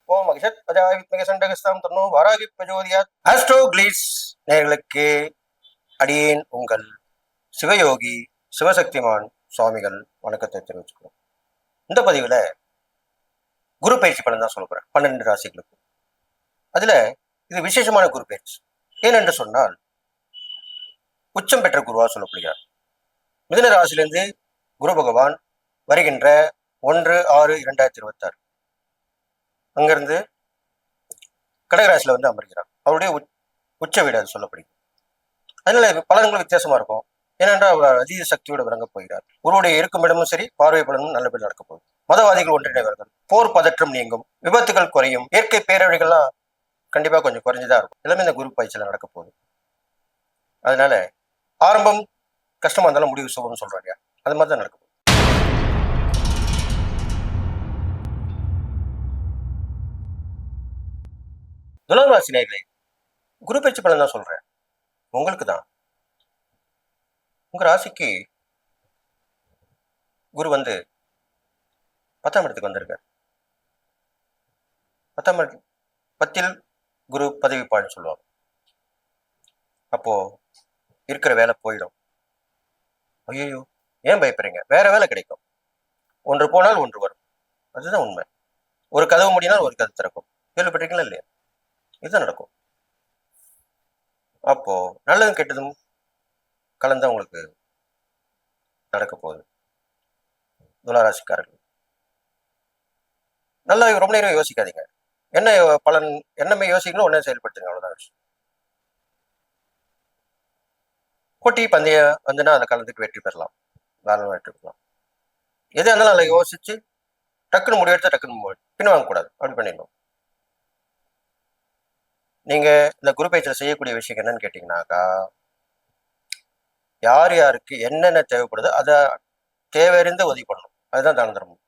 ஓம் மகிஷத் அஜாய வித்மகே சண்டகஸ்தாம் தன்னோ வாராகி பிரஜோதியாத். ஆஸ்ட்ரோ கிளீட்ஸ் நேயர்களுக்கு அடியேன் உங்கள் சிவயோகி சிவசக்திமான் சுவாமிகள் வணக்கத்தை தெரிவிச்சுக்கிறோம். இந்த பதிவுல குரு பயிற்சி பலன் தான் சொல்ல போறேன் 12 ராசிகளுக்கு. அதுல இது விசேஷமான குரு பயிற்சி. ஏனென்று சொன்னால் உச்சம் பெற்ற குருவா சொல்லப்படுகிறார். மிதுன ராசியிலிருந்து குரு பகவான் வருகின்ற 1/6/2026 அங்கிருந்து கடகராசியில வந்து அமர்கிறார். அவருடைய உச்ச வீடு அது சொல்லப்படுகிறது. அதனால பலன்கள் வித்தியாசமா இருக்கும். ஏனென்றால் அவர் அதீத சக்தியோடு விளங்கப் போகிறார். குருவுடைய இருக்கும் இடமும் சரி, பார்வை பலனும் நல்லபடி நடக்கப் போகுது. மதவாதிகள் ஒன்றிணைவார்கள், போர் பதற்றம் நீங்கும், விபத்துகள் குறையும், இயற்கை பேரழிவுகள்லாம் கண்டிப்பா கொஞ்சம் குறைஞ்சுதான் இருக்கும். எல்லாமே இந்த குரு பயிற்சியில நடக்க போகுது. அதனால ஆரம்பம் கஷ்டமா இருந்தாலும் முடிவு சுபம்னு சொல்றோம் இல்லையா, அது மாதிரி தான் நடக்கும். துலாம் ராசி நேயர்களே, குரு பயிற்சி பலன் தான் சொல்றேன். உங்களுக்கு தான். உங்க ராசிக்கு குரு வந்து 10ஆம் இடத்துக்கு வந்திருக்கார். 10ஆம் 10ல் குரு பதவிப்பாடுன்னு சொல்லுவாங்க. அப்போ இருக்கிற வேலை போயிடும். ஐயோ, ஏன் பயப்படுறீங்க? வேற வேலை கிடைக்கும். ஒன்று போனால் ஒன்று வரும். அதுதான் உண்மை. ஒரு கதவு முடினால் ஒரு கதவு திறக்கும். கேள்விப்பட்டிருக்கீங்களா இல்லையா? இதுதான் நடக்கும். அப்போ நல்லதும் கெட்டதும் கலந்து உங்களுக்கு நடக்க போகுது. துளாராசிக்காரர்கள் நல்லா ரொம்ப நேரம் யோசிக்காதீங்க. என்ன பலன் என்னமே யோசிக்கணும், உடனே செயல்படுத்துங்க. அவ்வளவுதான் விஷயம். போட்டி பந்தயம் வந்துன்னா அந்த கலந்துக்கு வெற்றி பெறலாம், தாராளமாக வெற்றி பெறலாம். எது இருந்தாலும் அதில் யோசிச்சு டக்குன்னு முடிவெடுத்து டக்குன்னு பின் வாங்கக்கூடாது. அப்படி பண்ணிடணும். நீங்க இந்த குரு பயிற்சியில் செய்யக்கூடிய விஷயம் என்னன்னு கேட்டீங்கன்னாக்கா, யார் யாருக்கு என்னென்ன தேவைப்படுதோ அதை தேவையறிந்து உதவி பண்ணணும். அதுதான் தான தர்மம்.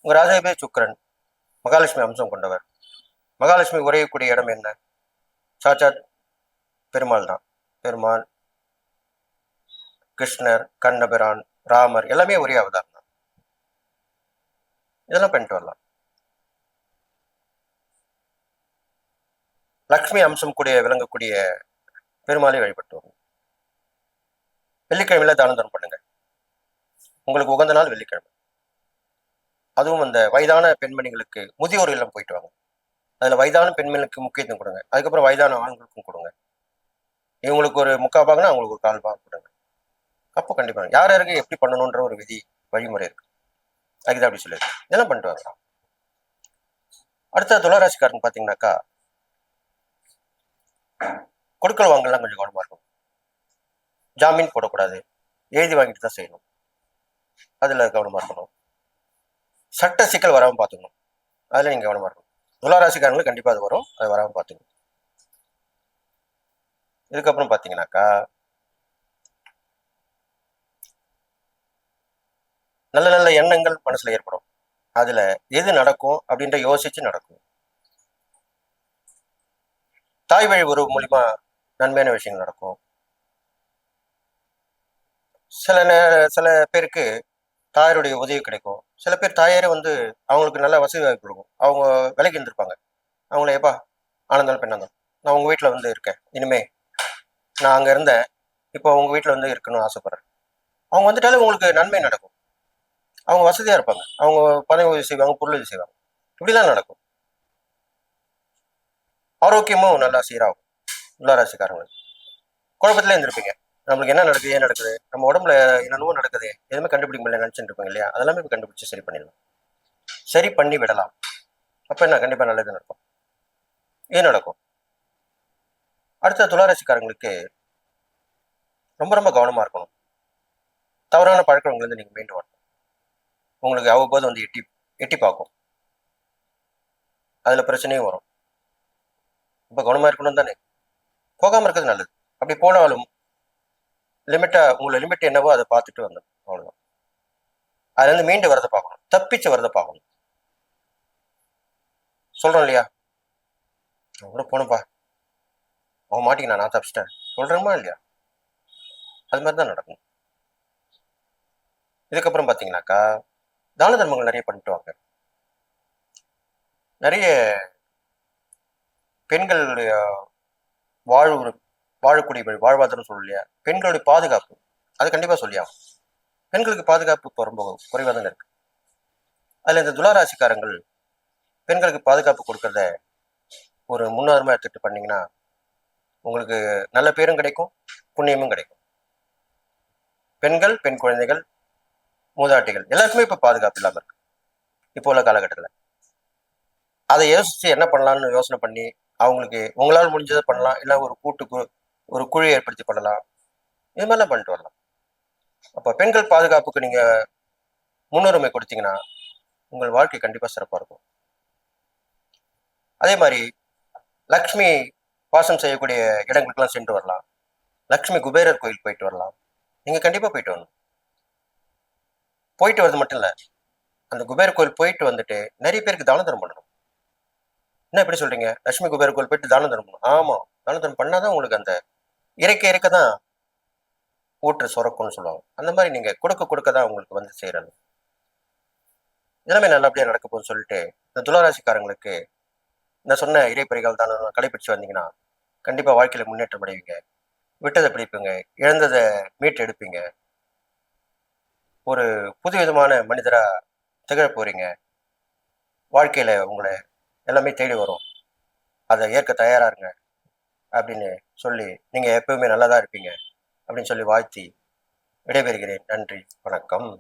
உங்க ராஜாபே சுக்கரன் மகாலட்சுமி அம்சம் கொண்டவர். மகாலட்சுமி உரையக்கூடிய இடம் என்ன? சாட்சாத் பெருமாள் தான். பெருமாள், கிருஷ்ணர், கண்ணபிரான், ராமர் எல்லாமே ஒரே அவதாரம் தான். இதெல்லாம் பண்ணிட்டு வரலாம். லக்ஷ்மி அம்சம் கூடிய விளங்கக்கூடிய பெருமாளை வழிபட்டு வரும். வெள்ளிக்கிழமையில தான தர்மம் பண்ணுங்க. உங்களுக்கு உகந்த நாள் வெள்ளிக்கிழமை. அதுவும் அந்த வயதான பெண்மணிகளுக்கு முதியோர் இல்லம் போயிட்டு வாங்க. அதுல வயதான பெண்மணிகளுக்கு முக்கியத்துவம் கொடுங்க. அதுக்கப்புறம் வயதான ஆண்களுக்கும் கொடுங்க. இவங்களுக்கு ஒரு 3/4 பாகம்னா அவங்களுக்கு ஒரு 1/4 பாகம் கொடுங்க. அப்போ கண்டிப்பா யார் யாருக்கு எப்படி பண்ணணுன்ற ஒரு விதி வழிமுறை இருக்கு. அதுதான் அப்படி சொல்லியிருக்கு. இதெல்லாம் பண்ணிட்டு வாங்க. அடுத்த துளாராசிக்காரன் பாத்தீங்கன்னாக்கா, கொடுக்கல் வாங்கலாம் கொஞ்சம் கவனமா இருக்கும். ஜாமீன் போடக்கூடாது. எழுதி வாங்கிட்டு தான் செய்யணும். அதுல கவனமா இருக்கணும். சட்ட சிக்கல் வராமல் பார்த்துக்கணும். அதுல நீங்க கவனமா இருக்கணும். துளாராசிக்காரங்களுக்கு கண்டிப்பா அது வரும். அது வராமல் பார்த்துக்கணும். இதுக்கப்புறம் பாத்தீங்கன்னாக்கா, நல்ல நல்ல எண்ணங்கள் மனசுல ஏற்படும். அதுல எது நடக்கும் அப்படின்ற யோசிச்சு நடக்கும். தாய் வழி உறவு மூலியமா நன்மையான விஷயங்கள் நடக்கும். சில பேருக்கு தாயாருடைய உதவி கிடைக்கும். சில பேர் தாயாரே வந்து அவங்களுக்கு நல்ல வசதி வாய்ப்பு கொடுக்கும். அவங்க விலைக்கு இருந்திருப்பாங்க. அவங்கள ஏப்பா ஆனந்தாலும் பெண்ணாந்தாலும் நான் உங்க வீட்டுல வந்து இருக்கேன். இனிமே நான் அங்க இருந்தேன், இப்போ உங்க வீட்டுல வந்து இருக்கணும்னு ஆசைப்படுறேன். அவங்க வந்துட்டாலே உங்களுக்கு நன்மை நடக்கும். அவங்க வசதியா இருப்பாங்க. அவங்க பண உதவி செய்வாங்க, பொருள் உதவி செய்வாங்க. இப்படிலாம் நடக்கும். ஆரோக்கியமும் நல்லா சீராகும். துளாராசிக்காரங்களுக்கு குழப்பத்திலே இருந்திருப்பீங்க. நம்மளுக்கு என்ன நடக்குது, ஏன் நடக்குது, நம்ம உடம்புல என்னென்னவோ நடக்குது, எதுவுமே கண்டுபிடிக்க முடியல நினைச்சுட்டு இருப்பாங்க இல்லையா? அதெல்லாமே கண்டுபிடிச்சு சரி பண்ணிடலாம். சரி பண்ணி விடலாம். அப்ப என்ன கண்டிப்பா நல்லது நடக்கும். ஏன் நடக்கும். அடுத்த துளாராசிக்காரங்களுக்கு ரொம்ப ரொம்ப கவனமா இருக்கணும். தவறான பழக்கங்கள்ல நீங்க மீண்டு வரணும். உங்களுக்கு அவ்வப்போது வந்து எட்டி எட்டி பார்க்கும். அதுல பிரச்சனையும் வரும். ரொம்ப கவனமா இருக்கணும் தானே. போகாம இருக்கிறது நல்லது. அப்படி போனாலும் உங்களை லிமிட் என்னவோ அதை பார்த்துட்டு வந்துடும். அவ்வளவுதான். அதுல இருந்து மீண்டு வரதை பார்க்கணும். தப்பிச்சு வரதை பார்க்கணும். சொல்றோம் இல்லையா, நான் கூட போனப்பா, அவன் மாட்டிக்கு நான் தப்பிச்சிட்டேன் சொல்றேமா இல்லையா? அது மாதிரிதான் நடக்கும். இதுக்கப்புறம் பாத்தீங்கன்னாக்கா, தான தர்மங்கள் நிறைய பண்ணிட்டு வாங்க. நிறைய பெண்களுடைய வாழ்வு வாழக்கூடிய வாழ்வாதாரம் சொல்லு இல்லையா, பெண்களுடைய பாதுகாப்பு அது கண்டிப்பா சொல்லியாகும். பெண்களுக்கு பாதுகாப்பு இப்போ ரொம்ப குறைவாக தானே இருக்கு. அதுல இந்த துளாராசிக்காரங்கள் பெண்களுக்கு பாதுகாப்பு கொடுக்கறத ஒரு முன்னுரிமை எடுத்துட்டு பண்ணீங்கன்னா உங்களுக்கு நல்ல பேரும் கிடைக்கும், புண்ணியமும் கிடைக்கும். பெண்கள், பெண் குழந்தைகள், மூதாட்டிகள் எல்லாருக்குமே இப்ப பாதுகாப்பு இல்லாம இருக்கு இப்போ உள்ள காலகட்டத்தில். அதை யோசிச்சு என்ன பண்ணலாம்னு யோசனை பண்ணி அவங்களுக்கு உங்களால் முடிஞ்சதை பண்ணலாம், இல்லை ஒரு ஒரு குழு ஏற்படுத்தி பண்ணலாம். இது மாதிரிலாம் பண்ணிட்டு வரலாம். அப்போ பெண்கள் பாதுகாப்புக்கு நீங்க முன்னுரிமை கொடுத்தீங்கன்னா உங்கள் வாழ்க்கை கண்டிப்பா சிறப்பா இருக்கும். அதே மாதிரி லக்ஷ்மி வாசம் செய்யக்கூடிய இடங்களுக்கெல்லாம் சென்று வரலாம். லக்ஷ்மி குபேரர் கோயில் போயிட்டு வரலாம். நீங்க கண்டிப்பா போயிட்டு வரணும். போயிட்டு வரது மட்டும் இல்ல, அந்த குபேர் கோயில் போயிட்டு வந்துட்டு நிறைய பேருக்கு தான தர்மம் பண்ணணும். என்ன எப்படி சொல்றீங்க? லட்சுமி குபேர் கோயில் போயிட்டு தான தர்மம் பண்ணணும். ஆமா, தான தர்மம் பண்ணாதான் உங்களுக்கு அந்த இறக்க தான் ஊற்று சுரக்கும்னு சொல்லுவாங்க. அந்த மாதிரி நீங்க கொடுக்க தான் உங்களுக்கு வந்து சேரணும். எல்லாமே நல்லபடியா நடக்க போகுதுன்னு சொல்லிட்டு இந்த துளாராசிக்காரங்களுக்கு நான் சொன்ன இறைப்பறிகள் தானே கடைபிடிச்சு வந்தீங்கன்னா கண்டிப்பா வாழ்க்கையில முன்னேற்றம் அடைவீங்க. விட்டதை பிடிப்பீங்க, இழந்ததை மீட்டு எடுப்பீங்க. ஒரு புதுவிதமான மனிதரா திகழ போறீங்க. வாழ்க்கையில உங்களை எல்லாமே தேடி வரும். அதை ஏற்க தயாரா இருங்க அப்படின்னு சொல்லி நீங்க எப்பவுமே நல்லதா இருப்பீங்க அப்படின்னு சொல்லி வாழ்த்தி விடைபெறுகிறேன். நன்றி, வணக்கம்.